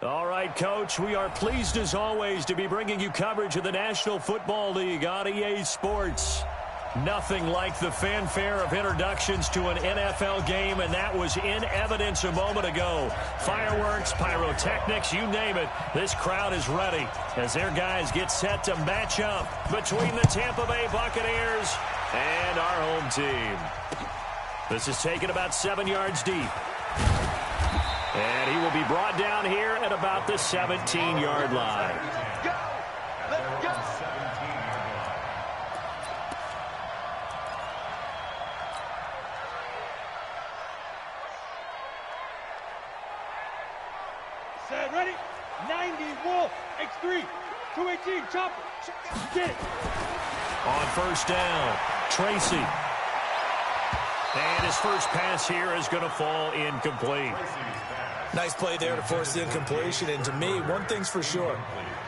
All right, Coach, we are pleased as always to be bringing you coverage of the National Football League on EA Sports. Nothing like the fanfare of introductions to an NFL game, and that was in evidence a moment ago. Fireworks, pyrotechnics, you name it, this crowd is ready as their guys get set to match up between the Tampa Bay Buccaneers and our home team. This is taken about 7 yards deep. And he will be brought down here at about the 17-yard line. Let's go. Set, ready? 90, Wolf, X3, 218, chopper, get it. On first down, Tracy. And his first pass here is going to fall incomplete. Nice play there to force the incompletion. And to me, one thing's for sure.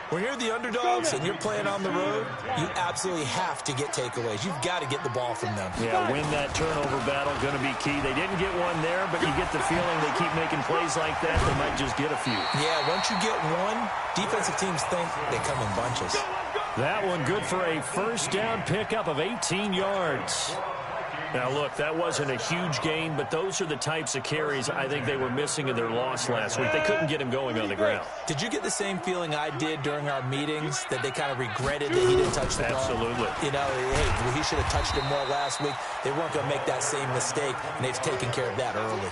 When you're the underdogs and you're playing on the road, you absolutely have to get takeaways. You've got to get the ball from them. Yeah, win that turnover battle, going to be key. They didn't get one there, but you get the feeling they keep making plays like that, they might just get a few. Yeah, once you get one, defensive teams think they come in bunches. That one good for a first down pickup of 18 yards. Now, look, that wasn't a huge gain, but those are the types of carries I think they were missing in their loss last week. They couldn't get him going on the ground. Did you get the same feeling I did during our meetings, that they kind of regretted that he didn't touch the ball? Absolutely. You know, hey, he should have touched him more last week. They weren't going to make that same mistake, and they've taken care of that early.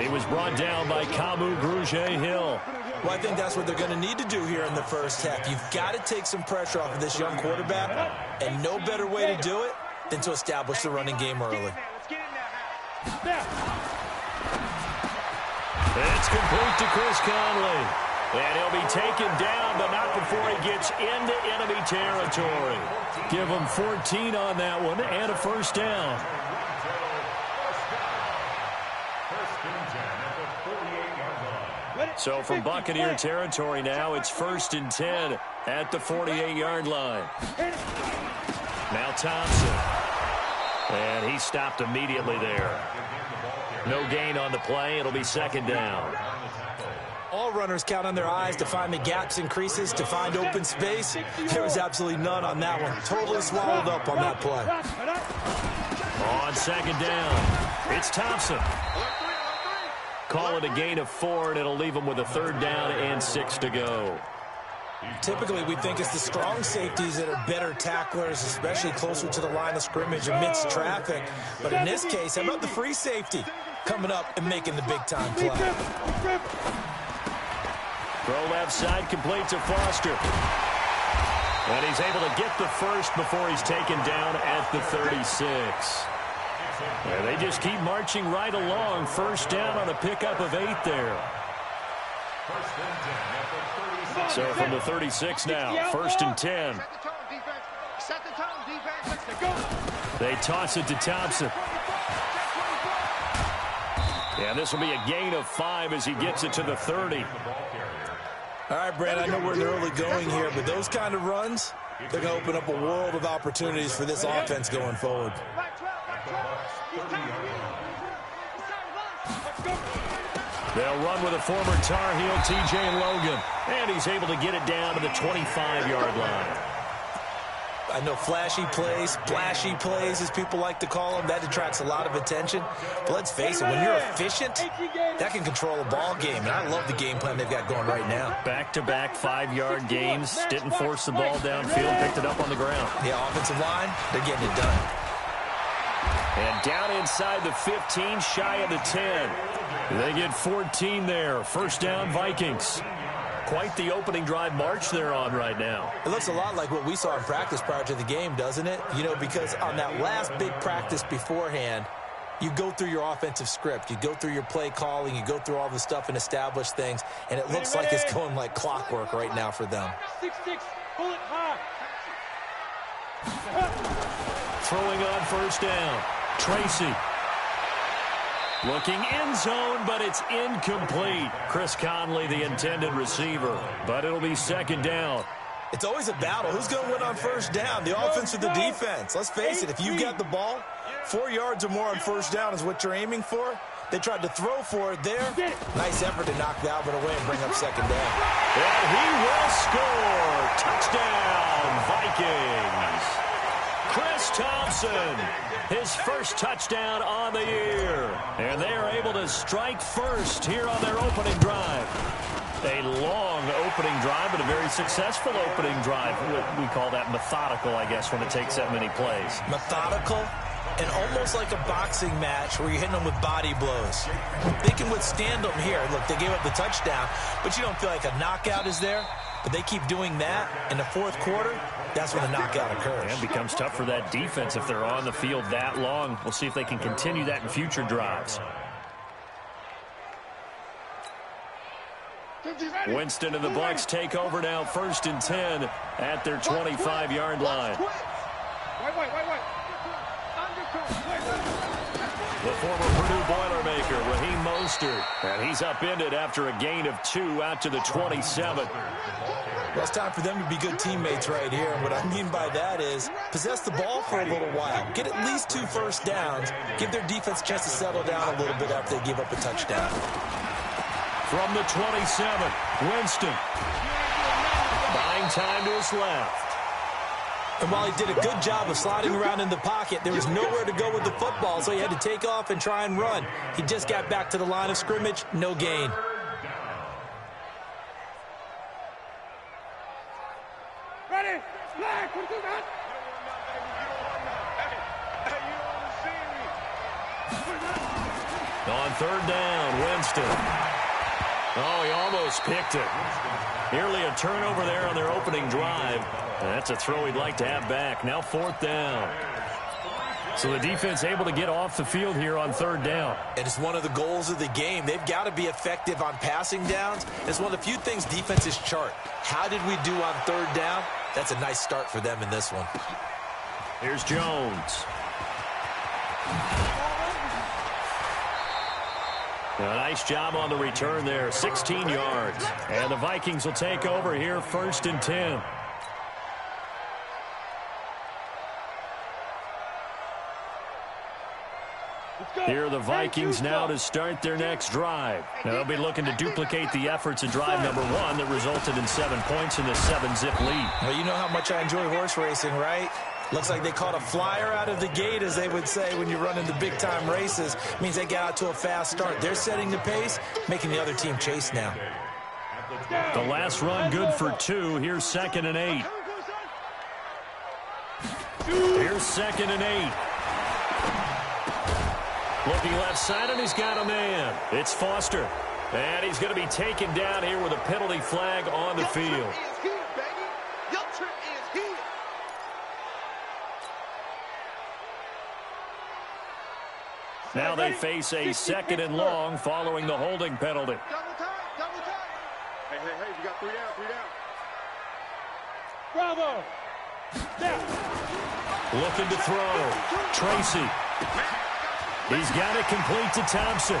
He was brought down by Kamu Grugier-Hill. Well, I think that's what they're going to need to do here in the first half. You've got to take some pressure off of this young quarterback, and no better way to do it than to establish the running game early. It's complete to Chris Conley. And he'll be taken down, but not before he gets into enemy territory. Give him 14 on that one and a first down. So from Buccaneer territory now, it's 1st and 10 at the 48-yard line. Now Thompson. And he stopped immediately there. No gain on the play. It'll be second down. All runners count on their eyes to find the gaps and creases, to find open space. There was absolutely none on that one. Totally swallowed up on that play. On second down, it's Thompson. Call it a gain of 4, and it'll leave him with a 3rd down and 6 to go. Typically, we think it's the strong safeties that are better tacklers, especially closer to the line of scrimmage amidst traffic. But in this case, how about the free safety coming up and making the big-time play? Throw left side, complete to Foster. And he's able to get the first before he's taken down at the 36. And they just keep marching right along. First down on a pickup of 8 there. So from the 36 now, 1st and 10. They toss it to Thompson. Yeah, this will be a gain of 5 as he gets it to the 30. All right, Brad, I know we're in the early going here, but those kind of runs, they're going to open up a world of opportunities for this offense going forward. They'll run with a former Tar Heel, TJ Logan. And he's able to get it down to the 25-yard line. I know flashy plays, splashy plays, as people like to call them, that attracts a lot of attention. But let's face it, when you're efficient, that can control a ball game. And I love the game plan they've got going right now. Back-to-back 5-yard gains. Didn't force the ball downfield, picked it up on the ground. Yeah, offensive line, they're getting it done. And down inside the 15, shy of the 10. They get 14 there. First down, Vikings. Quite the opening drive march they're on right now. It looks a lot like what we saw in practice prior to the game, doesn't it? You know, because on that last big practice beforehand, you go through your offensive script. You go through your play calling. You go through all the stuff and establish things. And it looks like it's going like clockwork right now for them. 6-6, pull it high. Throwing on first down, Tracy. Looking end zone, but it's incomplete. Chris Conley, the intended receiver, but it'll be second down. It's always a battle. Who's going to win on first down, the offense or the defense? Let's face it, if you get the ball, 4 yards or more on first down is what you're aiming for. They tried to throw for it there. Nice effort to knock the Albert away and bring up second down. And he will score. Touchdown, Vikings. Chris Thompson, his first touchdown on the year. And they are able to strike first here on their opening drive. A long opening drive, but a very successful opening drive. We call that methodical, I guess, when it takes that many plays. Methodical and almost like a boxing match where you're hitting them with body blows. They can withstand them here. Look, they gave up the touchdown, but you don't feel like a knockout is there. But they keep doing that in the fourth quarter. That's when the knockout occurs. And it becomes tough for that defense if they're on the field that long. We'll see if they can continue that in future drives. Winston and the Bucs take over now, 1st and 10 at their 25-yard line. The former Purdue Boilermaker, Raheem Mostert, and he's upended after a gain of 2 out to the 27. Well, it's time for them to be good teammates right here. And what I mean by that is possess the ball for a little while. Get at least 2 first downs. Give their defense a chance to settle down a little bit after they give up a touchdown. From the 27, Winston. Buying time to his left. And while he did a good job of sliding around in the pocket, there was nowhere to go with the football, so he had to take off and try and run. He just got back to the line of scrimmage, no gain. Ready? Black, what you got? On 3rd down, Winston. Oh, he almost picked it. Nearly a turnover there on their opening drive. And that's a throw he'd like to have back. Now 4th down. So the defense able to get off the field here on 3rd down. And it's one of the goals of the game. They've got to be effective on passing downs. It's one of the few things defenses chart. How did we do on 3rd down? That's a nice start for them in this one. Here's Jones. A nice job on the return there, 16 yards. And the Vikings will take over here, 1st and 10. Here are the Vikings now to start their next drive. Now they'll be looking to duplicate the efforts in drive number 1 that resulted in 7 points in the 7-zip lead. Well, you know how much I enjoy horse racing, right? Looks like they caught a flyer out of the gate, as they would say when you run into big-time races. It means they got out to a fast start. They're setting the pace, making the other team chase now. The last run good for 2. Here's 2nd and 8. Here's 2nd and 8. Looking left side, and he's got a man. It's Foster. And he's going to be taken down here with a penalty flag on the field. Now they face a 2nd and long following the holding penalty. Double time, double time. Hey, we got 3 down, 3 down. Bravo. Down. Looking to throw. Tracy. He's got it complete to Thompson.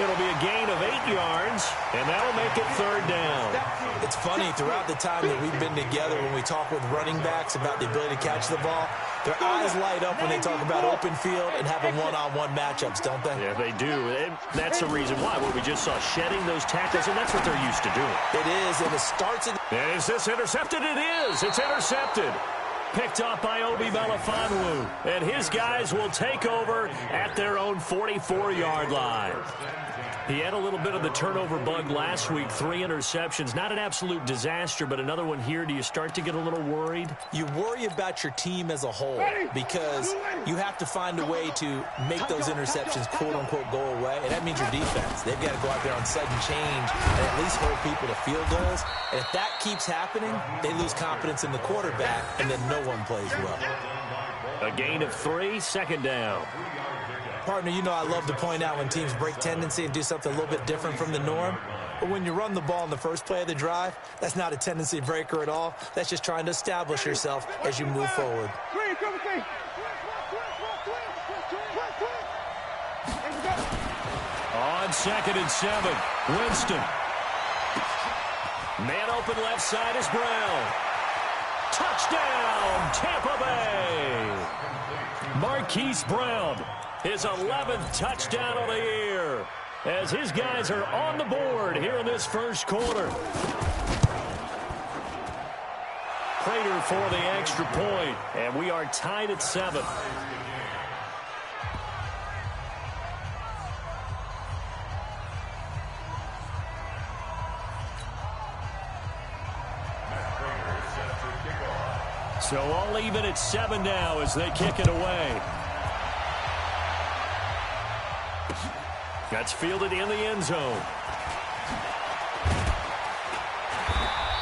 It'll be a gain of 8 yards, and that'll make it 3rd down. It's funny, throughout the time that we've been together, when we talk with running backs about the ability to catch the ball, their eyes light up when they talk about open field and having one-on-one matchups, don't they? Yeah, they do. And that's the reason why. What we just saw, shedding those tackles, and that's what they're used to doing. It is, and it starts in... And is this intercepted? It is. It's intercepted. Picked off by Obi Melifonwu. And his guys will take over at their own 44-yard line. He had a little bit of the turnover bug last week, 3 interceptions. Not an absolute disaster, but another one here. Do you start to get a little worried? You worry about your team as a whole because you have to find a way to make those interceptions, quote-unquote, go away, and that means your defense. They've got to go out there on sudden change and at least hold people to field goals. And if that keeps happening, they lose confidence in the quarterback, and then no one plays well. A gain of 3, 2nd down. Partner, you know I love to point out when teams break tendency and do something a little bit different from the norm. But when you run the ball in the first play of the drive, that's not a tendency breaker at all. That's just trying to establish yourself as you move forward. On 2nd and 7, Winston. Man open left side is Brown. Touchdown, Tampa Bay. Marquise Brown. his 11th touchdown of the year, as his guys are on the board here in this first quarter. Prater for the extra point, and we are tied at 7. So all even at 7 now as they kick it away. That's fielded in the end zone.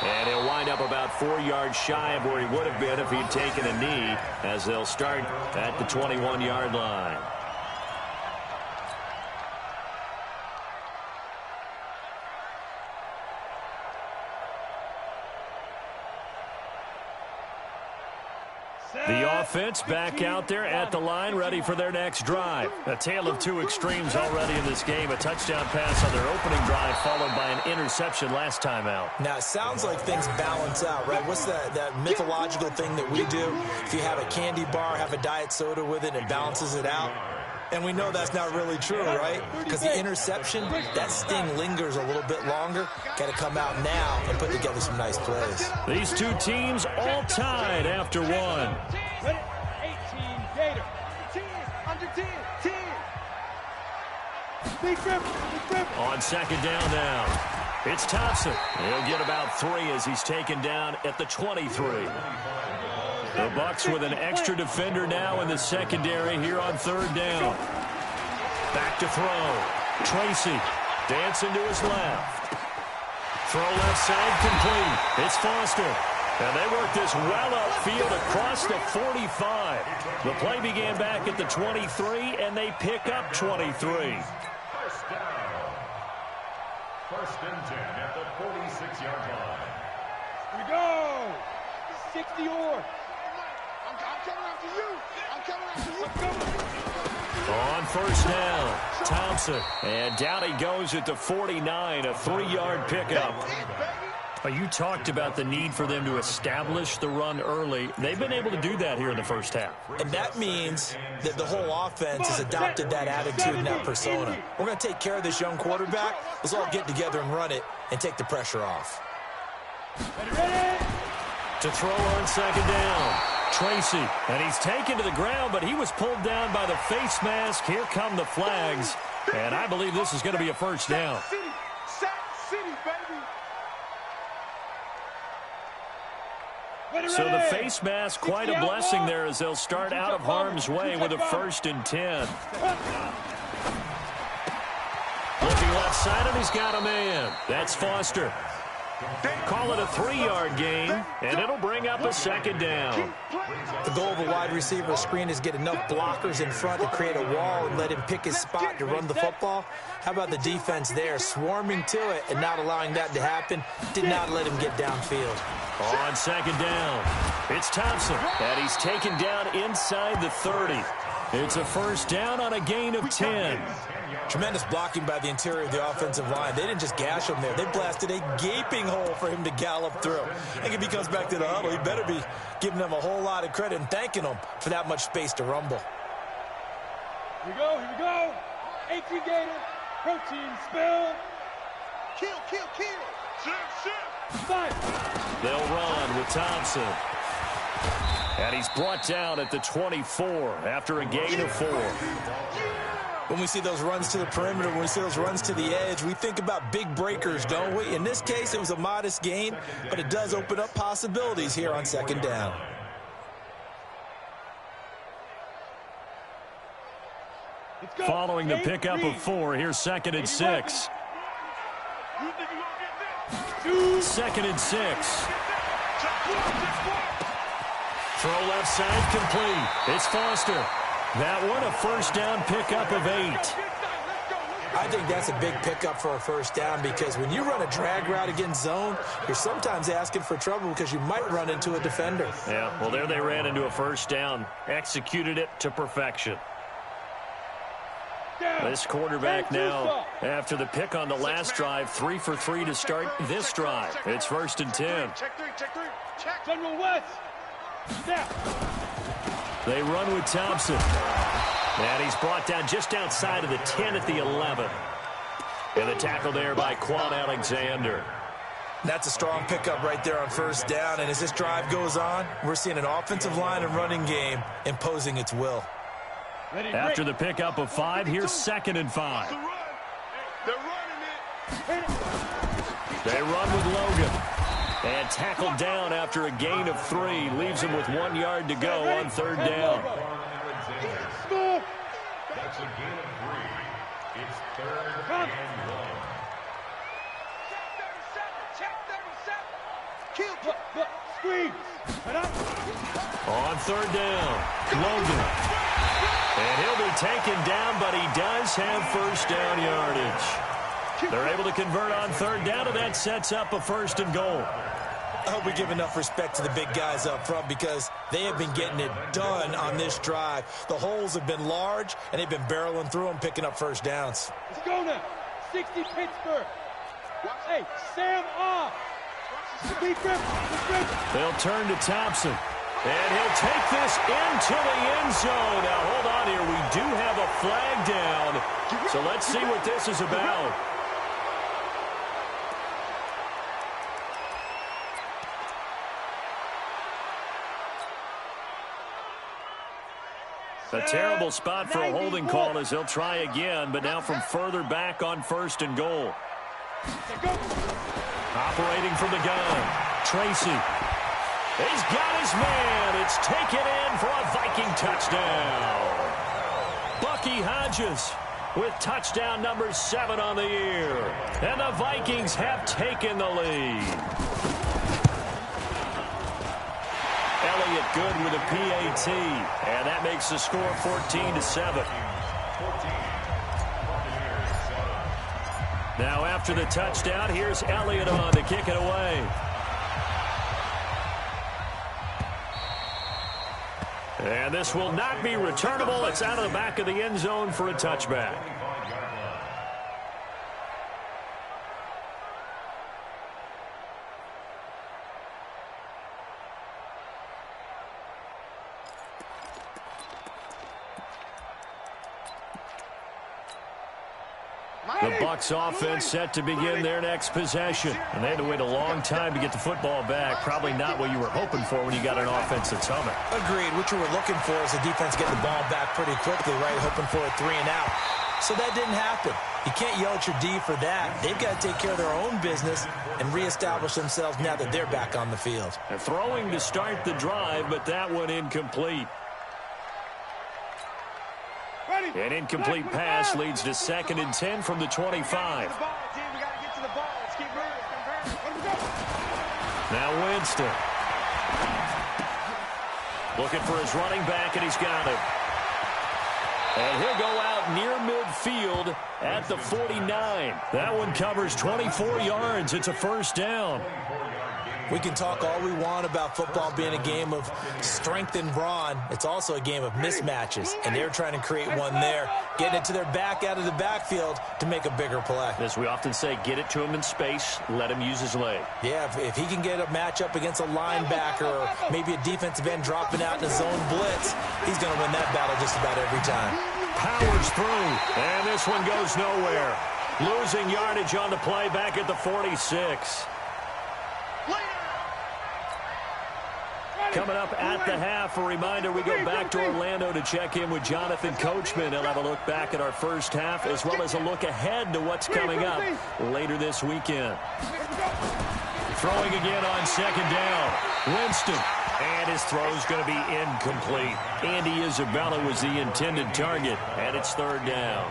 And he'll wind up about 4 yards shy of where he would have been if he'd taken a knee, as they'll start at the 21-yard line. The offense back out there at the line, ready for their next drive. A tale of two extremes already in this game. A touchdown pass on their opening drive, followed by an interception last time out. Now, it sounds like things balance out, right? What's that mythological thing that we do? If you have a candy bar, have a diet soda with it, it balances it out. And we know that's not really true, right? Because the interception, that sting lingers a little bit longer. Got to come out now and put together some nice plays. These two teams all tied after one. 18 Gator. 10, under 10, 10. Big rip. On second down now. It's Thompson. He'll get about 3 as he's taken down at the 23. The Bucs with an extra defender now in the secondary here on third down. Back to throw. Tracy dancing to his left. Throw left side complete. It's Foster. And they work this well upfield across the 45. The play began back at the 23, and they pick up 23. First down. First and 10 at the 46-yard line. Here we go. 60 or. On first down, Thompson. And down he goes at the 49, a 3-yard pickup. You talked about the need for them to establish the run early. They've been able to do that here in the first half. And that means that the whole offense has adopted that attitude and that persona. We're going to take care of this young quarterback. Let's all get together and run it and take the pressure off. Ready. To throw on second down. Tracy, and he's taken to the ground, but he was pulled down by the face mask. Here come the flags, and I believe this is going to be a first down. So the face mask, quite a blessing there as they'll start out of harm's way with a 1st and 10. Looking left side, and he's got a man. That's Foster. Call it a 3-yard gain, and it'll bring up a second down. The goal of a wide receiver screen is get enough blockers in front to create a wall and let him pick his spot to run the football. How about the defense there, swarming to it and not allowing that to happen? Did not let him get downfield. On second down, it's Thompson, and he's taken down inside the 30. It's a first down on a gain of 10. Tremendous blocking by the interior of the offensive line. They didn't just gash him there. They blasted a gaping hole for him to gallop through. I think if he comes back to the huddle, he better be giving them a whole lot of credit and thanking them for that much space to rumble. Here we go. 18 Gator. Protein spill. Kill. Shift. 5. They'll run with Thompson. And he's brought down at the 24 after a gain of 4. When we see those runs to the perimeter, when we see those runs to the edge, we think about big breakers, don't we? In this case, it was a modest gain, but it does open up possibilities here on second down. Following the pickup of 4, here's 2nd and 6. 2nd and 6. Throw left side complete. It's Foster. That one a first down pickup of 8. I think that's a big pickup for a first down because when you run a drag route against zone, you're sometimes asking for trouble because you might run into a defender. Yeah, well, there they ran into a first down. Executed it to perfection. This quarterback now, after the pick on the last drive, 3 for 3 to start this drive. It's 1st and 10. Check 3. General West. Snap. They run with Thompson. And he's brought down just outside of the 10 at the 11. And the tackle there by Quan Alexander. That's a strong pickup right there on first down. And as this drive goes on, we're seeing an offensive line and running game imposing its will. After the pickup of 5, here's 2nd and 5. They run with Logan. And tackled down after a gain of 3. Leaves him with 1 yard to go on 3rd down. That's a gain of 3. It's 3rd and 1. Squeeze. On 3rd down, Logan. And he'll be taken down, but he does have 1st down yardage. They're able to convert on 3rd down, and that sets up a 1st and goal. I hope we give enough respect to the big guys up front because they have been getting it done on this drive. The holes have been large, and they've been barreling through them, picking up 1st downs. Let's go now. 60 Pittsburgh. Hey, Sam off. They'll turn to Thompson. And he'll take this into the end zone. Now, hold on here. We do have a flag down. So let's see what this is about. A terrible spot for a holding call as they'll try again, but now from further back on 1st and goal. Operating from the gun, Tracy. He's got his man. It's taken in for a Viking touchdown. Bucky Hodges with touchdown number 7 on the year. And the Vikings have taken the lead. Elliott good with a PAT. And that makes the score 14-7. Now after the touchdown, here's Elliott on to kick it away. And this will not be returnable. It's out of the back of the end zone for a touchback. The Bucs offense set to begin their next possession. And they had to wait a long time to get the football back. Probably not what you were hoping for when you got an offense that's humming. Agreed. What you were looking for is the defense getting the ball back pretty quickly, right? Hoping for a 3 and out. So that didn't happen. You can't yell at your D for that. They've got to take care of their own business and reestablish themselves now that they're back on the field. They're throwing to start the drive, but that one incomplete. An incomplete pass leads to 2nd and 10 from the 25. Now Winston. Looking for his running back, and he's got him. And he'll go out near midfield at the 49. That one covers 24 yards. It's a 1st down. We can talk all we want about football being a game of strength and brawn. It's also a game of mismatches, and they're trying to create one there, getting it to their back out of the backfield to make a bigger play. As we often say, get it to him in space, let him use his leg. Yeah, if he can get a matchup against a linebacker or maybe a defensive end dropping out in a zone blitz, he's going to win that battle just about every time. Powers through, and this one goes nowhere. Losing yardage on the play back at the 46. Coming up at the half, a reminder, we go back to Orlando to check in with Jonathan Coachman. He'll have a look back at our first half as well as a look ahead to what's coming up later this weekend. Throwing again on 2nd down. Winston. And his throw's going to be incomplete. Andy Isabella was the intended target, and it's 3rd down.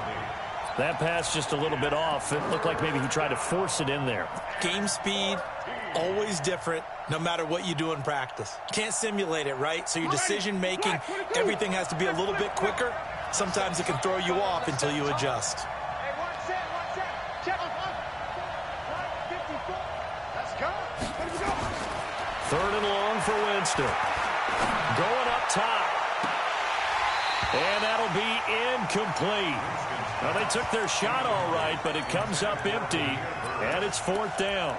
That pass just a little bit off. It looked like maybe he tried to force it in there. Game speed, always different, no matter what you do in practice. Can't simulate it, right? So your decision-making, everything has to be a little bit quicker. Sometimes it can throw you off until you adjust. Hey, one set. Check. 54. Let's go. 3rd and long for Winston. Going up top. And that'll be incomplete. Well, they took their shot all right, but it comes up empty, and it's 4th down.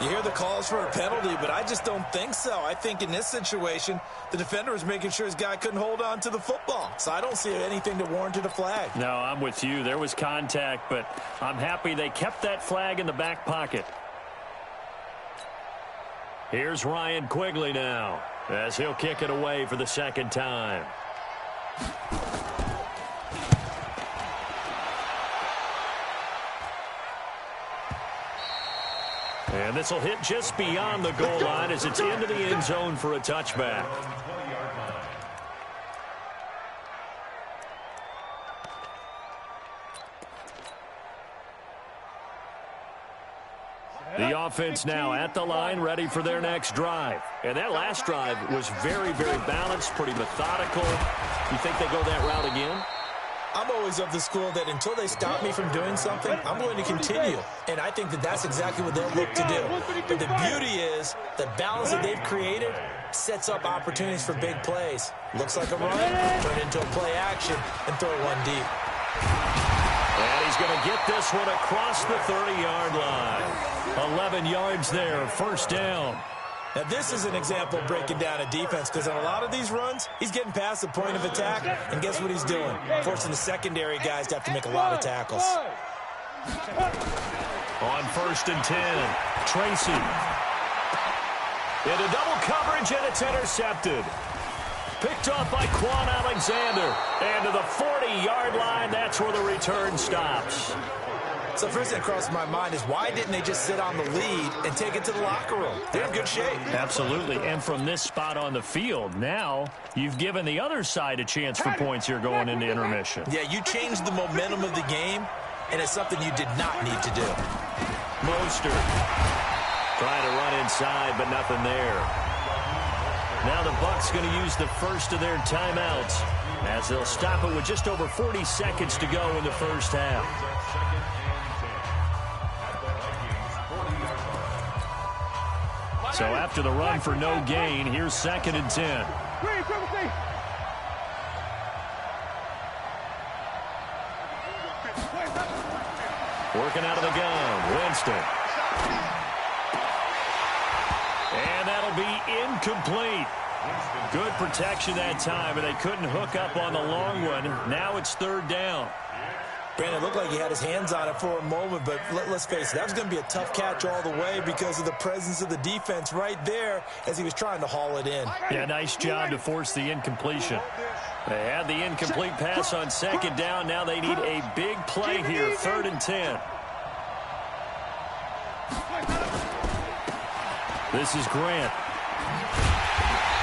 You hear the calls for a penalty, but I just don't think so. I think in this situation, the defender was making sure his guy couldn't hold on to the football. So I don't see anything that warranted a flag. No, I'm with you. There was contact, but I'm happy they kept that flag in the back pocket. Here's Ryan Quigley now, as he'll kick it away for the second time. And this will hit just beyond the goal line as it's into the end zone for a touchback. The offense now at the line, ready for their next drive. And that last drive was very, very balanced, pretty methodical. You think they go that route again? I'm always of the school that until they stop me from doing something, I'm going to continue. And I think that that's exactly what they'll look to do. But the beauty is the balance that they've created sets up opportunities for big plays. Looks like a run, turn into a play action, and throw one deep. And he's going to get this one across the 30-yard line. 11 yards there, 1st down. Now, this is an example of breaking down a defense because on a lot of these runs, he's getting past the point of attack, and guess what he's doing? Forcing the secondary guys to have to make a lot of tackles. On 1st and 10, Tracy. Into double coverage, and it's intercepted. Picked off by Quan Alexander. And to the 40-yard line, that's where the return stops. So first thing that crosses my mind is why didn't they just sit on the lead and take it to the locker room? They're in good shape. Absolutely. And from this spot on the field, now you've given the other side a chance for points here going into intermission. Yeah, you changed the momentum of the game, and it's something you did not need to do. Mostert trying to run inside, but nothing there. Now the Bucs going to use the first of their timeouts as they'll stop it with just over 40 seconds to go in the first half. So after the run for no gain, here's 2nd and 10. Working out of the gun, Winston. And that'll be incomplete. Good protection that time, and they couldn't hook up on the long one. Now it's 3rd down. Brandon, it looked like he had his hands on it for a moment, but let's face it, that was going to be a tough catch all the way because of the presence of the defense right there as he was trying to haul it in. Yeah, nice job to force the incompletion. They had the incomplete pass on 2nd down. Now they need a big play here, 3rd and 10. This is Grant.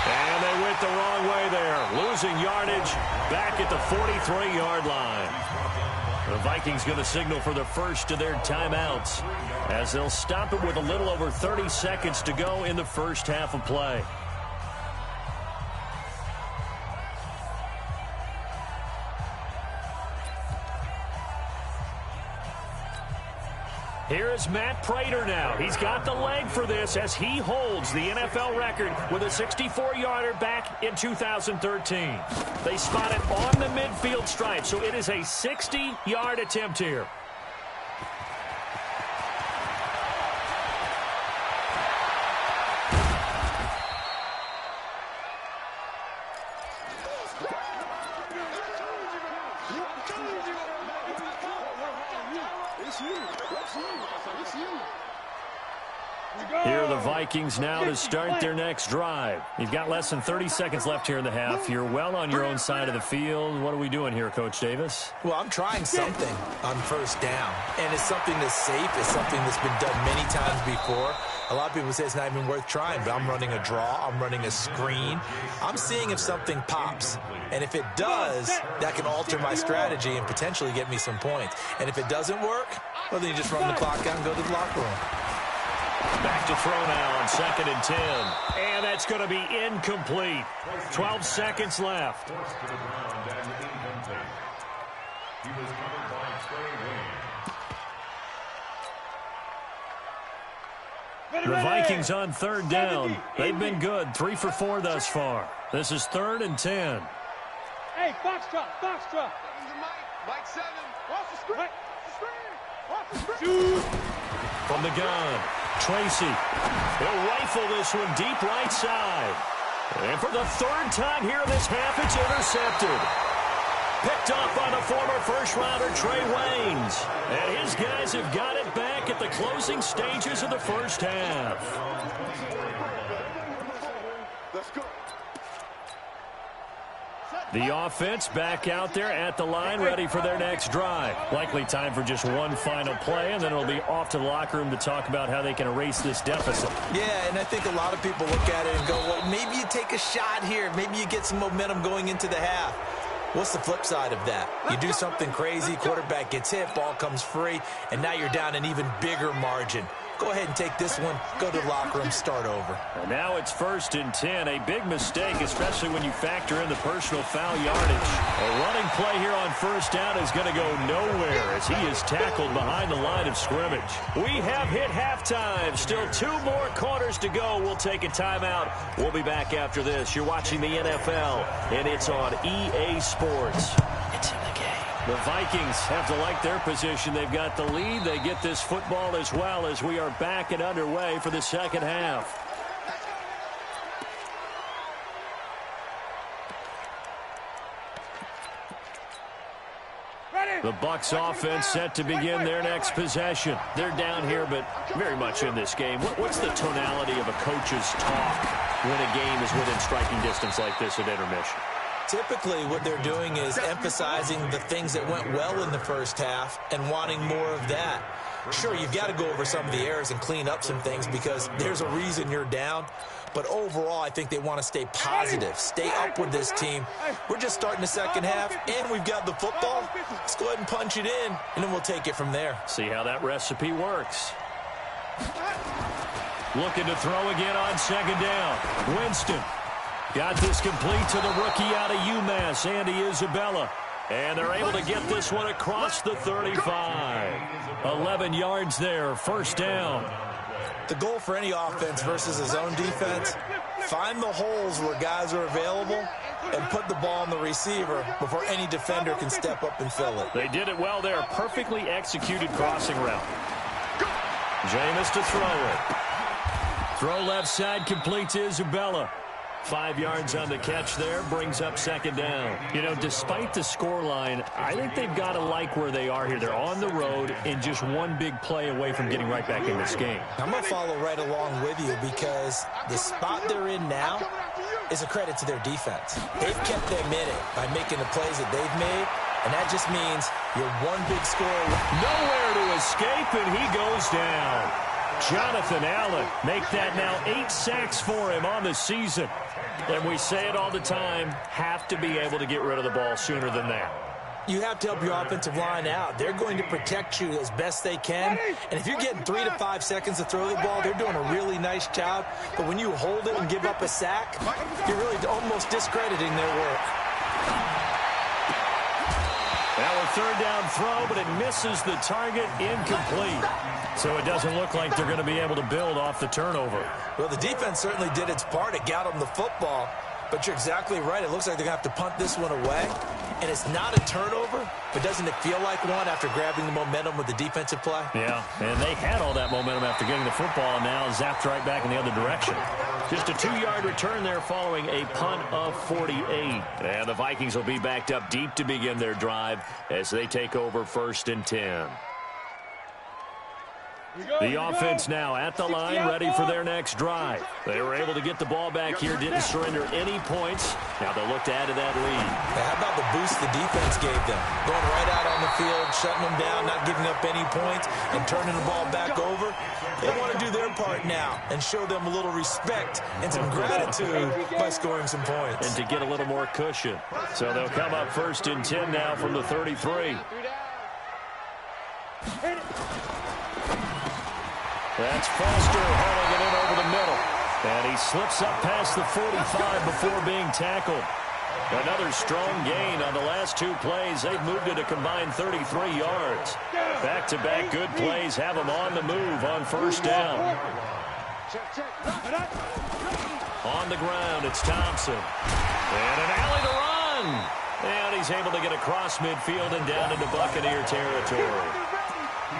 And they went the wrong way there. Losing yardage back at the 43-yard line. The Vikings going to signal for the first of their timeouts as they'll stop it with a little over 30 seconds to go in the first half of play. Here is Matt Prater now. He's got the leg for this as he holds the NFL record with a 64-yarder back in 2013. They spot it on the midfield stripe, so it is a 60-yard attempt here. Here are the Vikings now to start their next drive. You've got less than 30 seconds left here in the half. You're well on your own side of the field. What are we doing here, Coach Davis? Well, I'm trying something on 1st down, and it's something that's safe. It's something that's been done many times before. A lot of people say it's not even worth trying, but I'm running a draw. I'm running a screen. I'm seeing if something pops. And if it does, that can alter my strategy and potentially get me some points. And if it doesn't work, well, then you just run the clock out and go to the locker room. Back to throw now on 2nd and 10. And that's going to be incomplete. 12 seconds left. The Vikings on 3rd down. They've been good. 3 for 4 thus far. This is 3rd and 10. Hey, foxtrot, foxtrot. Mike 7. Off the screen. Right. Off the screen. Shoot. From the gun, Tracy. He'll rifle this one deep right side. And for the third time here in this half, it's intercepted. Picked off by the former first-rounder Trey Waynes. And his guys have got it back at the closing stages of the first half. Let's go. The offense back out there at the line, ready for their next drive. Likely time for just one final play, and then it'll be off to the locker room to talk about how they can erase this deficit. Yeah, and I think a lot of people look at it and go, well, maybe you take a shot here. Maybe you get some momentum going into the half. What's the flip side of that? You do something crazy, quarterback gets hit, ball comes free, and now you're down an even bigger margin. Go ahead and take this one, go to the locker room, start over. And now it's 1st and 10. A big mistake, especially when you factor in the personal foul yardage. A running play here on first down is going to go nowhere as he is tackled behind the line of scrimmage. We have hit halftime. Still 2 more quarters to go. We'll take a timeout. We'll be back after this. You're watching the NFL, and it's on EA Sports. It's in the game. The Vikings have to like their position. They've got the lead. They get this football as well as we are back and underway for the second half. The Bucs offense set to begin their next possession. They're down here, but very much in this game. What's the tonality of a coach's talk when a game is within striking distance like this at intermission? Typically, what they're doing is emphasizing the things that went well in the first half and wanting more of that. Sure, you've got to go over some of the errors and clean up some things because there's a reason you're down. But overall, I think they want to stay positive, stay up with this team. We're just starting the second half, and we've got the football. Let's go ahead and punch it in, and then we'll take it from there. See how that recipe works. Looking to throw again on second down. Winston. Got this complete to the rookie out of UMass, Andy Isabella. And they're able to get this one across the 35. 11 yards there, first down. The goal for any offense versus his own defense, find the holes where guys are available and put the ball on the receiver before any defender can step up and fill it. They did it well there. Perfectly executed crossing route. Jameis to throw it. Throw left side, complete to Isabella. 5 yards on the catch there, brings up second down. You know, despite the scoreline, I think they've got to like where they are here. They're on the road and just one big play away from getting right back in this game. I'm going to follow right along with you because the spot they're in now is a credit to their defense. They've kept them in it by making the plays that they've made, and that just means you're one big score. Nowhere to escape, and he goes down. Jonathan Allen, make that now 8 sacks for him on the season. And we say it all the time, have to be able to get rid of the ball sooner than that. You have to help your offensive line out. They're going to protect you as best they can. And if you're getting 3 to 5 seconds to throw the ball, they're doing a really nice job. But when you hold it and give up a sack, you're really almost discrediting their work. Now a third down throw, but it misses the target, incomplete. So it doesn't look like they're going to be able to build off the turnover. Well, the defense certainly did its part. It got them the football. But you're exactly right. It looks like they're going to have to punt this one away. And it's not a turnover, but doesn't it feel like one after grabbing the momentum with the defensive play? Yeah, and they had all that momentum after getting the football, and now zapped right back in the other direction. Just a 2-yard return there following a punt of 48. And the Vikings will be backed up deep to begin their drive as they take over 1st and 10. The offense now at the line, ready for their next drive. They were able to get the ball back here, didn't surrender any points. Now they'll look to add to that lead. How about the boost the defense gave them? Going right out on the field, shutting them down, not giving up any points, and turning the ball back over. They want to do their part now and show them a little respect and some gratitude by scoring some points. And to get a little more cushion. So they'll come up 1st and 10 now from the 33. That's Foster hauling it in over the middle. And he slips up past the 45 before being tackled. Another strong gain on the last 2 plays. They've moved it a combined 33 yards. Back-to-back good plays have them on the move on 1st down. On the ground, it's Thompson. And an alley to run. And he's able to get across midfield and down into Buccaneer territory.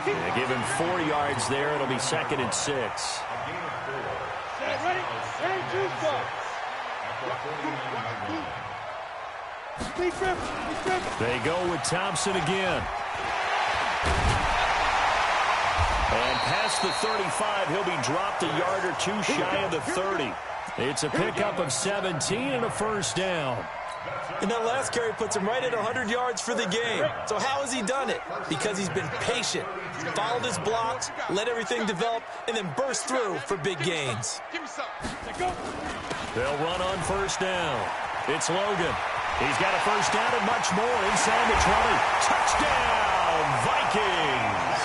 They give him 4 yards there. It'll be 2nd and 6. Ready? And two stop. They go with Thompson again. And past the 35, he'll be dropped a yard or 2 shy of the 30. It's a pickup of 17 and a first down. And that last carry puts him right at 100 yards for the game. So how has he done it? Because he's been patient, followed his blocks, let everything develop, and then burst through for big gains. They'll run on first down. It's Logan. He's got a first down and much more inside the 20. Touchdown, Vikings!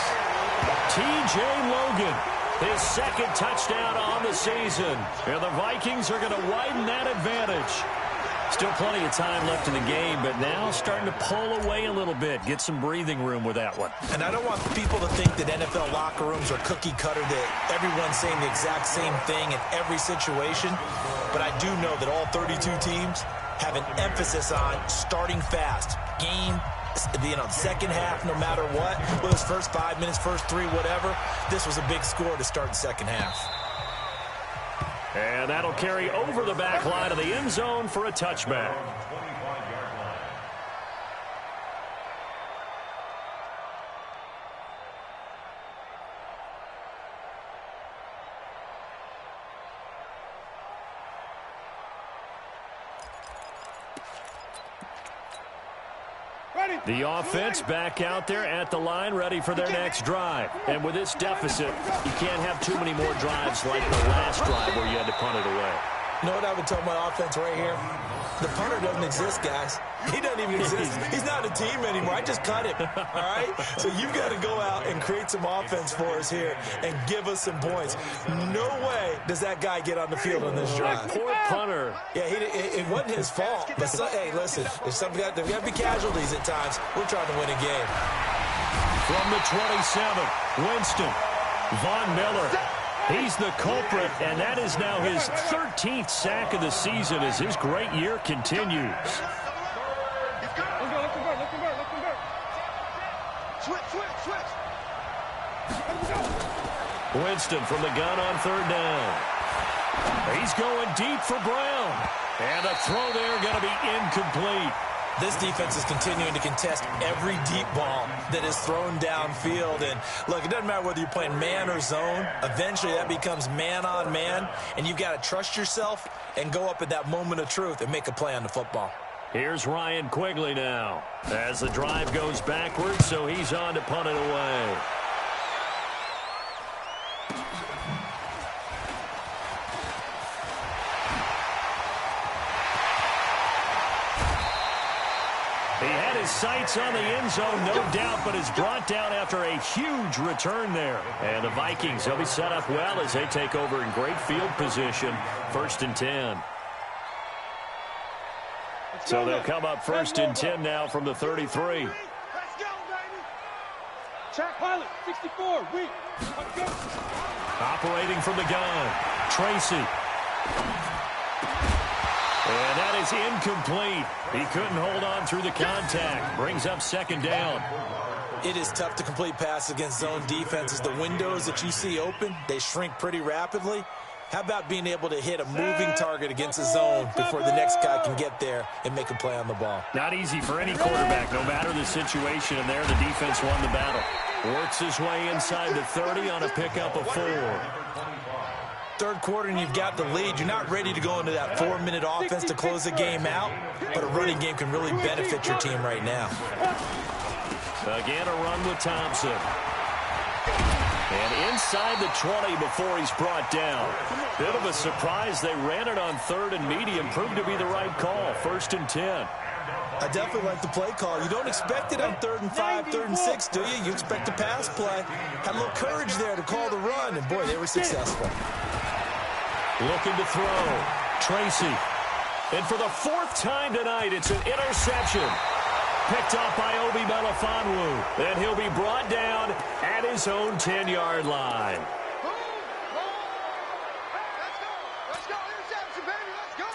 T.J. Logan, his 2nd touchdown on the season. And the Vikings are going to widen that advantage. Still plenty of time left in the game, but now starting to pull away a little bit. Get some breathing room with that one. And I don't want people to think that NFL locker rooms are cookie cutter, that everyone's saying the exact same thing in every situation. But I do know that all 32 teams have an emphasis on starting fast. Game, second half, no matter what. Whether it's first 5 minutes, first 3, whatever. This was a big score to start the second half. And that'll carry over the back line of the end zone for a touchback. The offense back out there at the line, ready for their next drive. And with this deficit, you can't have too many more drives like the last drive where you had to punt it away. You know what I would tell my offense right here? The punter doesn't exist, guys. He doesn't even exist. He's not a team anymore. I just cut him, all right? So you've got to go out and create some offense for us here and give us some points. No way does that guy get on the field on this drive. Poor punter. Yeah, it wasn't his fault. But hey, listen, there's got to be casualties at times. We're trying to win a game. From the 27, Winston, Von Miller. He's the culprit, and that is now his 13th sack of the season as his great year continues. Winston from the gun on 3rd down. He's going deep for Brown. And a throw there going to be incomplete. This defense is continuing to contest every deep ball that is thrown downfield. And, look, it doesn't matter whether you're playing man or zone. Eventually, that becomes man-on-man, and you've got to trust yourself and go up at that moment of truth and make a play on the football. Here's Ryan Quigley now as the drive goes backwards, so he's on to punt it away. He had his sights on the end zone, no doubt, but is brought down after a huge return there. And the Vikings, they'll be set up well as they take over in great field position. 1st and 10. So they'll come up 1st and 10 now from the 33. Let's go, baby. Check pilot, 64, weak. Operating from the gun, Tracy. And that is incomplete. He couldn't hold on through the contact. Brings up 2nd down. It is tough to complete passes against zone defenses. The windows that you see open, they shrink pretty rapidly. How about being able to hit a moving target against a zone before the next guy can get there and make a play on the ball? Not easy for any quarterback, no matter the situation. And there, the defense won the battle. Works his way inside the 30 on a pickup of 4. 3rd quarter and you've got the lead. You're not ready to go into that 4-minute offense to close the game out, but a running game can really benefit your team right now. Again, a run with Thompson. And inside the 20 before he's brought down. Bit of a surprise. They ran it on 3rd and medium. Proved to be the right call. 1st and 10. I definitely like the play call. You don't expect it on 3rd and 5, 3rd and 6, do you? You expect a pass play. Had a little courage there to call the run, and boy, they were successful. Looking to throw. Tracy. And for the 4th time tonight, it's an interception. Picked off by Obi Melifonwu. And he'll be brought down at his own 10-yard line. Let's go, interception, baby, let's go.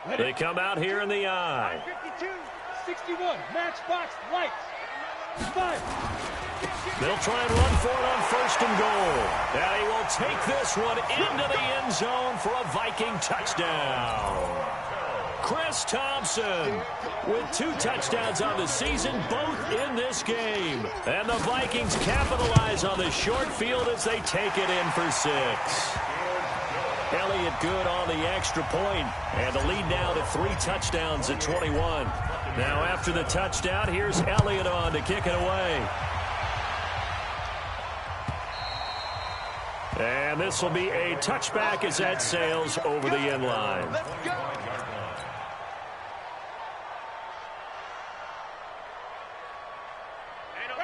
They come out here in the I. 52-61, matchbox lights. 5. They'll try and run for it on first and goal. And he will take this one into the end zone for a Viking touchdown. Chris Thompson with 2 touchdowns on the season, both in this game. And the Vikings capitalize on the short field as they take it in for 6. Elliott good on the extra point, and the lead now to 3 touchdowns at 21. Now after the touchdown, here's Elliott on to kick it away. And this will be a touchback as that sails over the end line.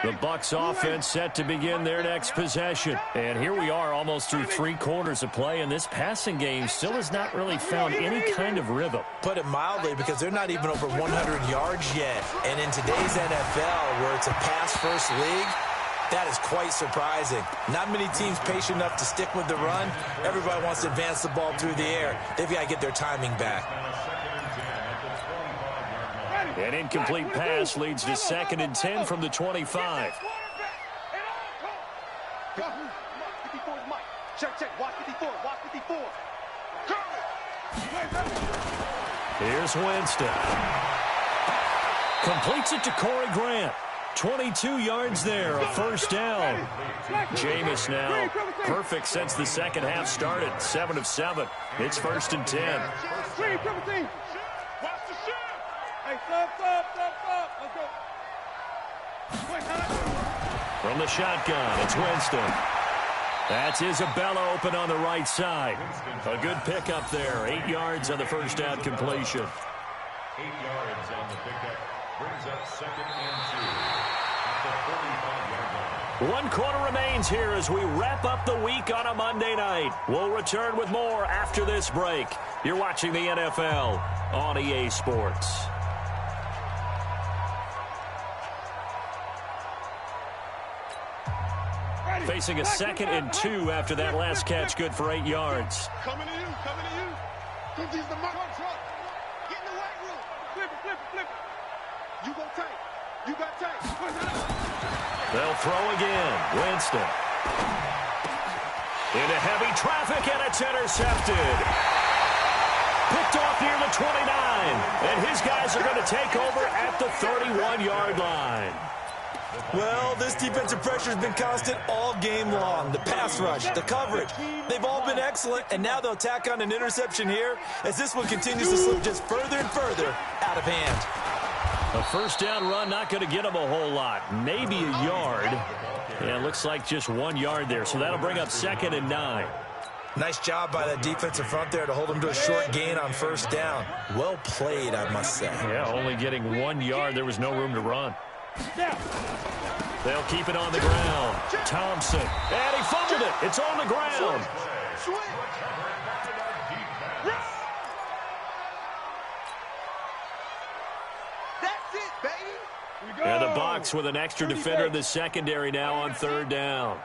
The Bucs offense set to begin their next possession. And here we are almost through 3 quarters of play, and this passing game still has not really found any kind of rhythm. Put it mildly, because they're not even over 100 yards yet. And in today's NFL, where it's a pass-first league, that is quite surprising. Not many teams patient enough to stick with the run. Everybody wants to advance the ball through the air. They've got to get their timing back. An incomplete pass leads to 2nd and 10 from the 25. Here's Winston. Completes it to Corey Grant. 22 yards there, a first down. Jameis now perfect since the second half started. 7 of 7. It's 1st and 10. From the shotgun, it's Winston. That's Isabella open on the right side. A good pickup there. 8 yards on the first down completion. 8 yards on the pickup. Brings up 2nd and 2 at the 45-yard line. 1 quarter remains here as we wrap up the week on a Monday night. We'll return with more after this break. You're watching the NFL on EA Sports. Facing a 2nd and 2 after that last catch, good for 8 yards. Coming to you, coming to you. Come use the mark. Get in the weight room. Flip it. You go tight. You got tight. They'll throw again. Winston. Into heavy traffic, and it's intercepted. Picked off near the 29. And his guys are going to take over at the 31-yard line. Well, this defensive pressure has been constant all game long. The pass rush, the coverage, they've all been excellent, and now they'll tack on an interception here as this one continues to slip just further and further out of hand. A first down run, not going to get them a whole lot. Maybe a yard. Yeah, it looks like just 1 yard there, so that'll bring up 2nd and 9. Nice job by that defensive front there to hold them to a short gain on first down. Well played, I must say. Yeah, only getting 1 yard. There was no room to run. They'll keep it on the ground. Thompson. And he fumbled it. It's on the ground. That's it, baby. And the Bucs with an extra defender in the secondary now on 3rd down.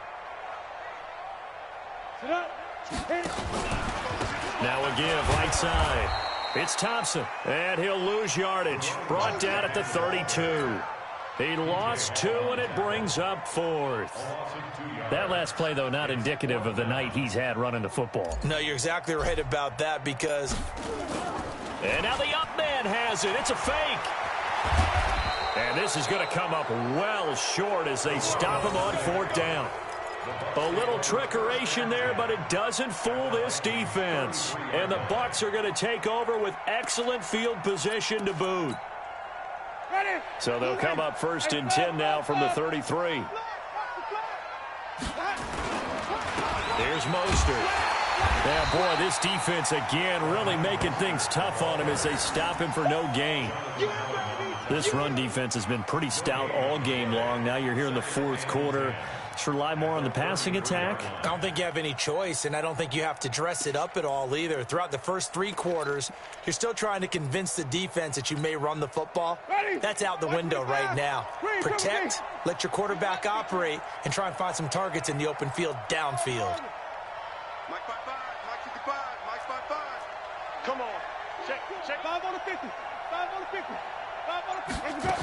Now a give right side. It's Thompson. And he'll lose yardage. Brought down at the 32. He lost 2, and it brings up 4th. That last play, though, not indicative of the night he's had running the football. No, you're exactly right about that because... And now the up man has it. It's a fake. And this is going to come up well short as they stop him on 4th down. A little trickeration there, but it doesn't fool this defense. And the Bucs are going to take over with excellent field position to boot. So they'll come up 1st and 10 now from the 33. There's Mostert. Yeah, boy, this defense again really making things tough on him as they stop him for no gain. This run defense has been pretty stout all game long. Now you're here in the 4th quarter. Let's rely more on the passing attack. I don't think you have any choice, and I don't think you have to dress it up at all either. Throughout the first 3 quarters, you're still trying to convince the defense that you may run the football. That's out the window right now. Protect, let your quarterback operate, and try and find some targets in the open field downfield. Mike 5-5, Mike 55, Mike 5-5. Come on. Check. Check 5 on the 50. 5 on the 50. 5 on the 50. Let's go.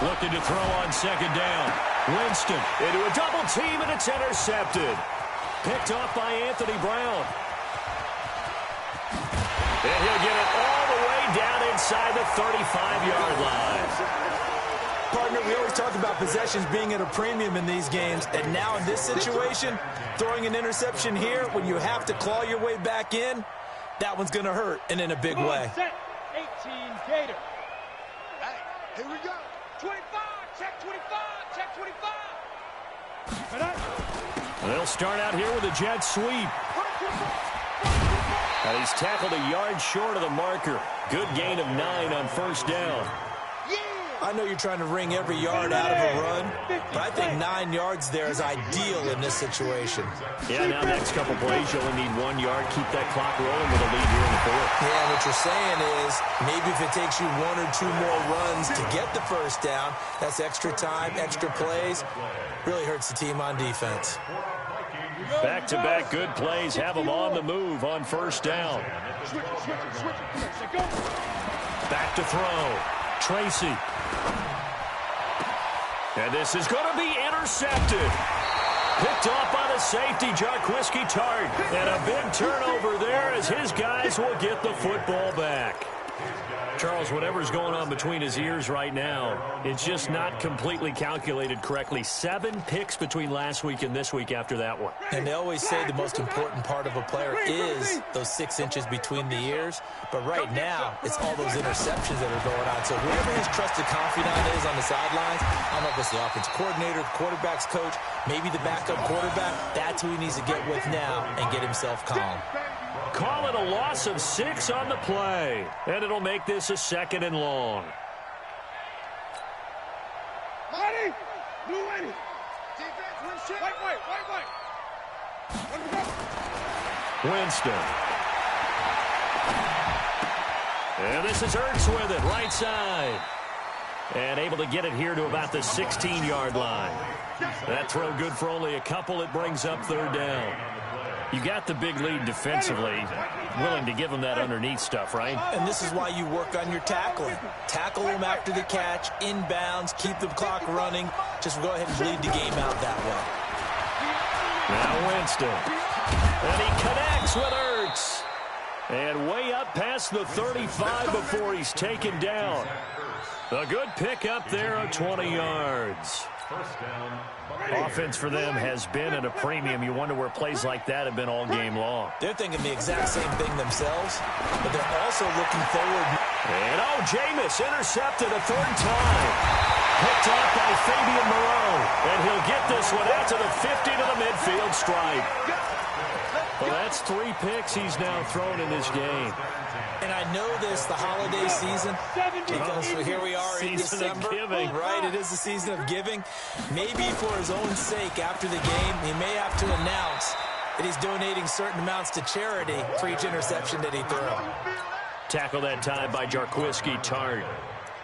Looking to throw on second down. Winston into a double team, and it's intercepted. Picked off by Anthony Brown. And he'll get it all the way down inside the 35-yard line. Partner, we always talk about possessions being at a premium in these games, and now in this situation, throwing an interception here when you have to claw your way back in, that one's going to hurt, and in a big way. Set 18 Gator. Hey, here we go. 25, check 25, check 25. They'll start out here with a jet sweep. And he's tackled a yard short of the marker. Good gain of 9 on first down. I know you're trying to wring every yard out of a run, but I think 9 yards there is ideal in this situation. Yeah, now next couple plays, you only need 1 yard. Keep that clock rolling with a lead here in the fourth. Yeah, and what you're saying is maybe if it takes you 1 or 2 more runs to get the first down, that's extra time, extra plays. Really hurts the team on defense. Back-to-back good plays have them on the move on first down. Back to throw. Tracy. And this is going to be intercepted. Picked off by the safety, Jarquiski Tart. And a big turnover there as his guys will get the football back. Charles, whatever's going on between his ears right now, it's just not completely calculated correctly. 7 picks between last week and this week after that one. And they always say the most important part of a player is those 6 inches between the ears. But right now, it's all those interceptions that are going on. So whoever his trusted confidant is on the sidelines, I don't know if it's the offensive coordinator, the quarterback's coach, maybe the backup quarterback, that's who he needs to get with now and get himself calm. Call it a loss of 6 on the play. And it'll make this a 2nd and long. Ready? Blue ready. Defense, white. Winston. And this is Ertz with it, right side. And able to get it here to about the 16-yard line. That throw good for only a couple. It brings up 3rd down. You got the big lead defensively, willing to give them that underneath stuff, right? And this is why you work on your tackling. Tackle them after the catch, inbounds, keep the clock running. Just go ahead and bleed the game out that way. Now Winston. And he connects with Ertz. And way up past the 35 before he's taken down. A good pickup there of 20 yards. Offense for them has been at a premium. You wonder where plays like that have been all game long. They're thinking the exact same thing themselves, but they're also looking forward. And Jameis intercepted a 3rd time. Picked off by Fabian Moreau. And he'll get this one out to the 50 to the midfield stripe. Well, that's 3 picks he's now thrown in this game. And I know this, the holiday season, because here we are in December, right? It is the season of giving. Maybe for his own sake, after the game, he may have to announce that he's donating certain amounts to charity for each interception that he threw. Tackle that time by Jarquiski Tart.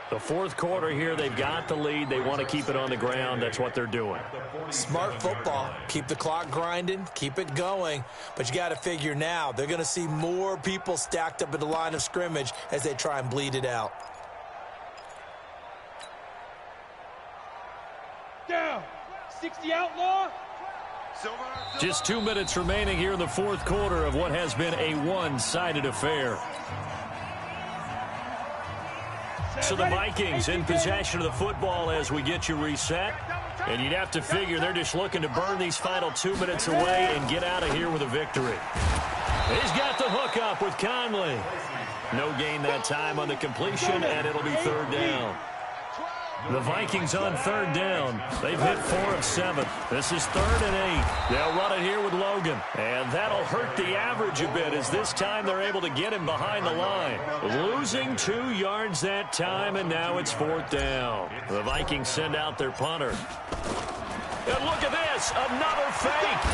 The 4th quarter here, they've got the lead. They want to keep it on the ground. That's what they're doing. Smart football. Keep the clock grinding. Keep it going. But you got to figure now, they're going to see more people stacked up at the line of scrimmage as they try and bleed it out. Down. 60 outlaw. Just 2 minutes remaining here in the 4th quarter of what has been a one-sided affair. So the Vikings in possession of the football as we get you reset. And you'd have to figure they're just looking to burn these final 2 minutes away and get out of here with a victory. He's got the hook up with Conley. No gain that time on the completion, and it'll be 3rd down. The Vikings on 3rd down. They've hit 4 of 7. This is 3rd and 8. They'll run it here with Logan. And that'll hurt the average a bit as this time they're able to get him behind the line. Losing 2 yards that time, and now it's 4th down. The Vikings send out their punter. And look at this, another fake.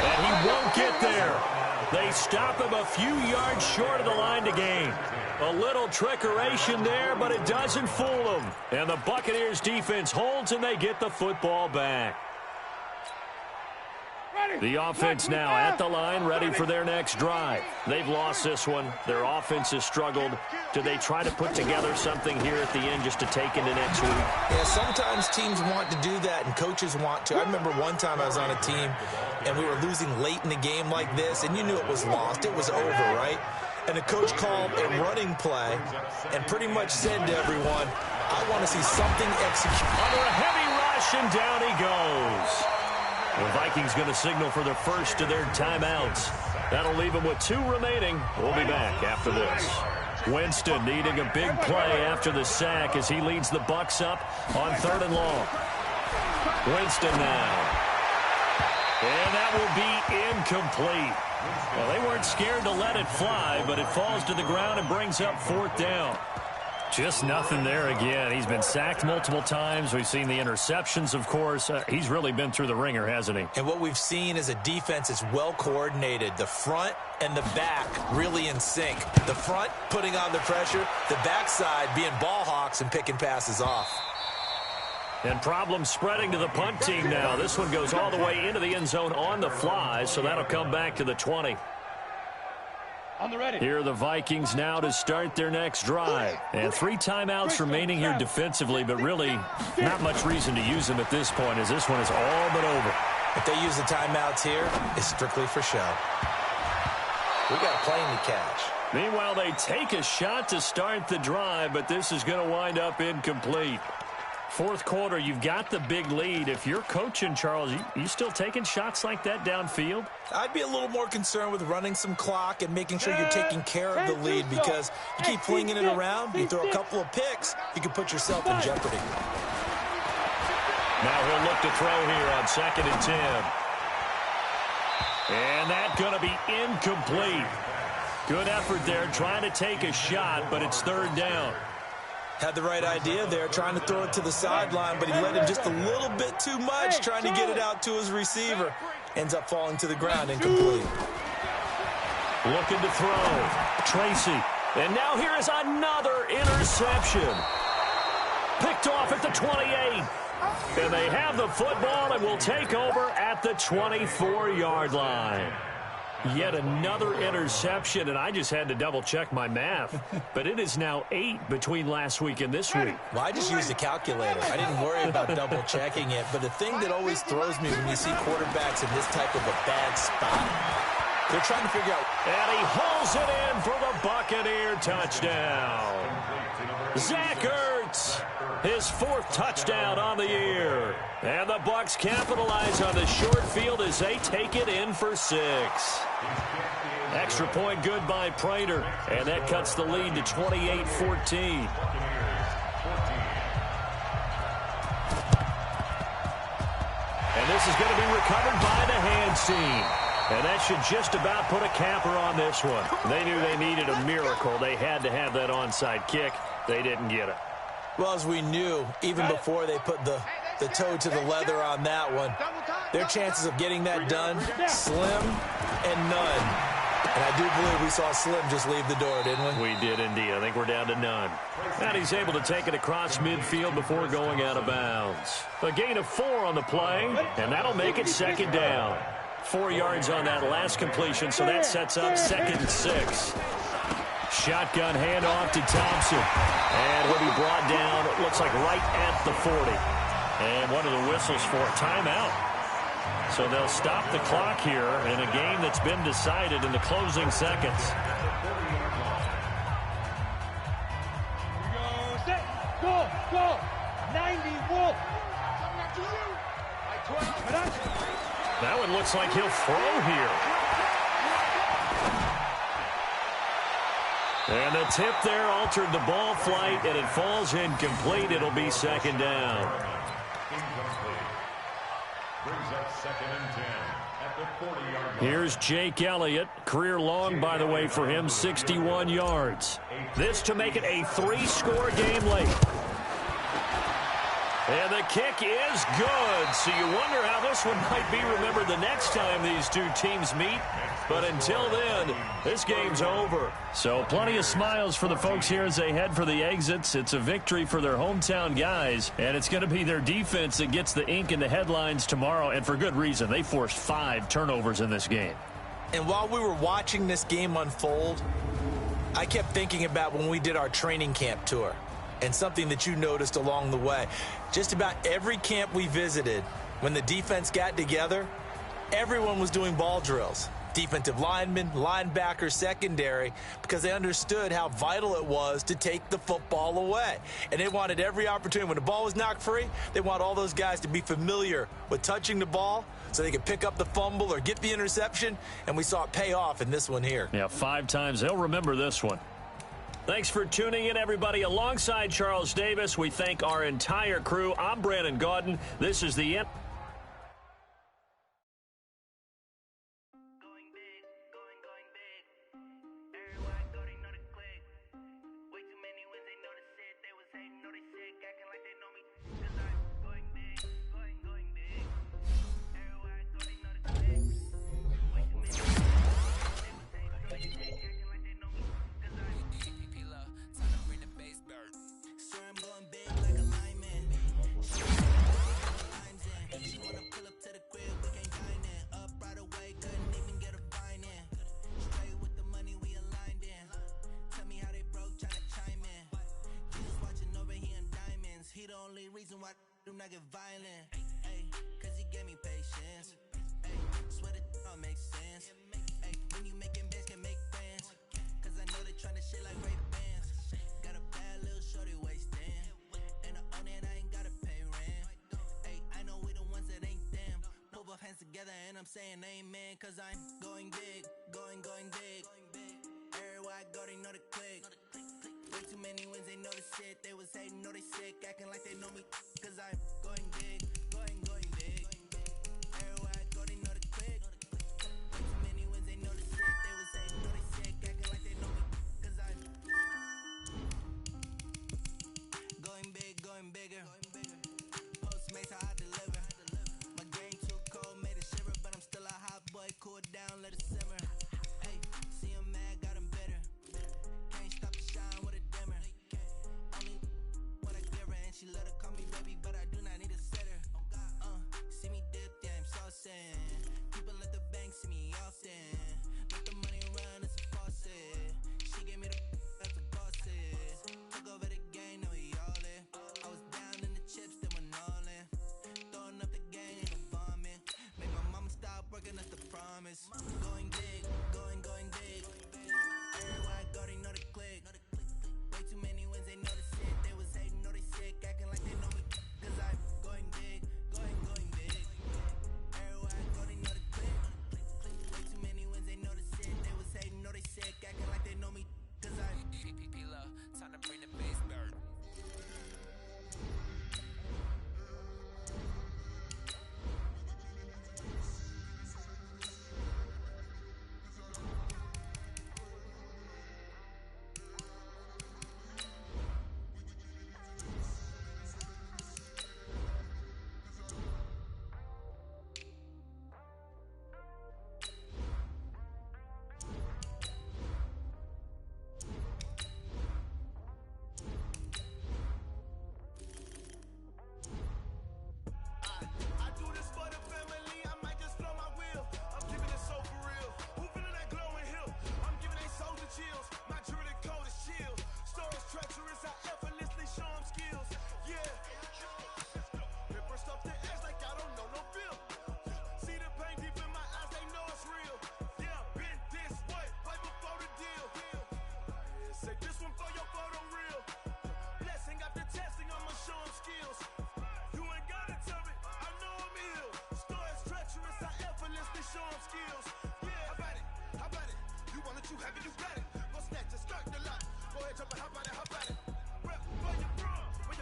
And he won't get there. They stop him a few yards short of the line to gain. A little trickeration there, but it doesn't fool them. And the Buccaneers defense holds, and they get the football back. The offense now at the line, ready for their next drive. They've lost this one. Their offense has struggled. Do they try to put together something here at the end just to take into next week? Yeah, sometimes teams want to do that, and coaches want to. I remember one time I was on a team, and we were losing late in the game like this, and you knew it was lost. It was over, right? And the coach called a running play and pretty much said to everyone, I want to see something executed. Under a heavy rush, and down he goes. The Vikings going to signal for their first of their timeouts. That'll leave them with 2 remaining. We'll be back after this. Winston needing a big play after the sack as he leads the Bucs up on 3rd and long. Winston now. And that will be incomplete. Well, they weren't scared to let it fly, but it falls to the ground and brings up 4th down. Just nothing there again. He's been sacked multiple times. We've seen the interceptions, of course. He's really been through the ringer, hasn't he? And what we've seen is a defense that's well coordinated. The front and the back really in sync. The front putting on the pressure. The backside being ball hawks and picking passes off. And problems spreading to the punt team now. This one goes all the way into the end zone on the fly, so that'll come back to the 20. On the ready. Here are the Vikings now to start their next drive. And 3 timeouts remaining here defensively, but really not much reason to use them at this point as this one is all but over. If they use the timeouts here, it's strictly for show. We got a plane to catch. Meanwhile, they take a shot to start the drive, but this is going to wind up incomplete. 4th quarter, you've got the big lead. If you're coaching, Charles, you still taking shots like that downfield? I'd be a little more concerned with running some clock and making sure you're taking care of the lead, because you keep flinging it around, you throw a couple of picks, you can put yourself in jeopardy. Now he'll look to throw here on 2nd and 10. And that's going to be incomplete. Good effort there, trying to take a shot, but it's 3rd down. Had the right idea there, trying to throw it to the sideline, but he let him just a little bit too much, trying to get it out to his receiver. Ends up falling to the ground, incomplete. Looking to throw. Tracy. And now here is another interception. Picked off at the 28. And they have the football and will take over at the 24-yard line. Yet another interception, and I just had to double-check my math. But it is now 8 between last week and this week. Well, I just used a calculator. I didn't worry about double-checking it. But the thing that always throws me when you see quarterbacks in this type of a bad spot, they're trying to figure out. And he hauls it in for the Buccaneer touchdown. Zach Ertz, his 4th touchdown on the year. And the Bucs capitalize on the short field as they take it in for 6. Extra point good by Prater, and that cuts the lead to 28-14. And this is going to be recovered by the hands team. And that should just about put a capper on this one. They knew they needed a miracle. They had to have that onside kick. They didn't get it. Well, as we knew, even before they put the toe to the leather on that one, their chances of getting that done, slim and none. And I do believe we saw Slim just leave the door, didn't we? We did indeed. I think we're down to none. And he's able to take it across midfield before going out of bounds. A gain of 4 on the play, and that'll make it 2nd down. 4 yards on that last completion, so that sets up 2nd and 6. Shotgun handoff to Thompson. And he'll be brought down, it looks like right at the 40. And one of the whistles for a timeout. So they'll stop the clock here in a game that's been decided in the closing seconds. Go. 90 Wolf. That one looks like he'll throw here. And the tip there altered the ball flight, and it falls incomplete. It'll be 2nd down. Here's Jake Elliott. Career long, by the way, for him, 61 yards. This to make it a 3-score game late. And the kick is good. So you wonder how this one might be remembered the next time these two teams meet. But until then, this game's over. So plenty of smiles for the folks here as they head for the exits. It's a victory for their hometown guys, and it's going to be their defense that gets the ink in the headlines tomorrow, and for good reason. They forced 5 turnovers in this game. And while we were watching this game unfold, I kept thinking about when we did our training camp tour and something that you noticed along the way. Just about every camp we visited, when the defense got together, everyone was doing ball drills. Defensive linemen, linebackers, secondary, because they understood how vital it was to take the football away. And they wanted every opportunity. When the ball was knocked free, they want all those guys to be familiar with touching the ball so they could pick up the fumble or get the interception, and we saw it pay off in this one here. Yeah, 5 times. They'll remember this one. Thanks for tuning in, everybody. Alongside Charles Davis, we thank our entire crew. I'm Brandon Gaudin. This is the end. Reason why do not get violent, ay, cause he gave me patience, ay, swear that all makes sense, ay, when you making bands can make friends, cause I know they tryna shit like Ray Bans, got a bad little shorty wasting, and I own it, I ain't gotta pay rent, ay, I know we the ones that ain't them, put both hands together and I'm saying amen, cause I'm going big, going big, everywhere I go they know the click. Way too many wins, they know the shit. They was hating, know they sick, acting like they know me. Cause I'm going big, going big. Everywhere I go, they know the quick. Way too many wins, they know the shit. They was hating, know they sick, acting like they know me. Cause I'm going bigger. Postmates, how I deliver. My game too cold, made it shiver. But I'm still a hot boy, cool it down, let it simmer. Hey, see him mad, got him bitter. Can't stop the shine with a dimmer. Only when I give her, and she let her call me baby, but I do not need a sitter. See me dip, yeah, I'm saucing. People at the bank see me often. Let the money run, it's a faucet. She gave me the that's a bosses. Took over the game, now we all in. I was down in the chips, then went all in. Throwing up the game and vomit. Make my mama stop working, that's the promise. Going big, going big. Everywhere I go, they know the click. Way too many wins, they know the shit. They was hating, know they sick, acting like they know me. Cause I'm going big, going big. Everywhere I go, they know the click. Way too many wins, they know the shit. They was hating, know they sick, acting like they know me. Cause I'm time to bring the bass bird.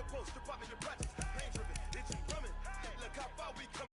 Post the pop in your project. Ain't tripping, did you coming? Look how far we come.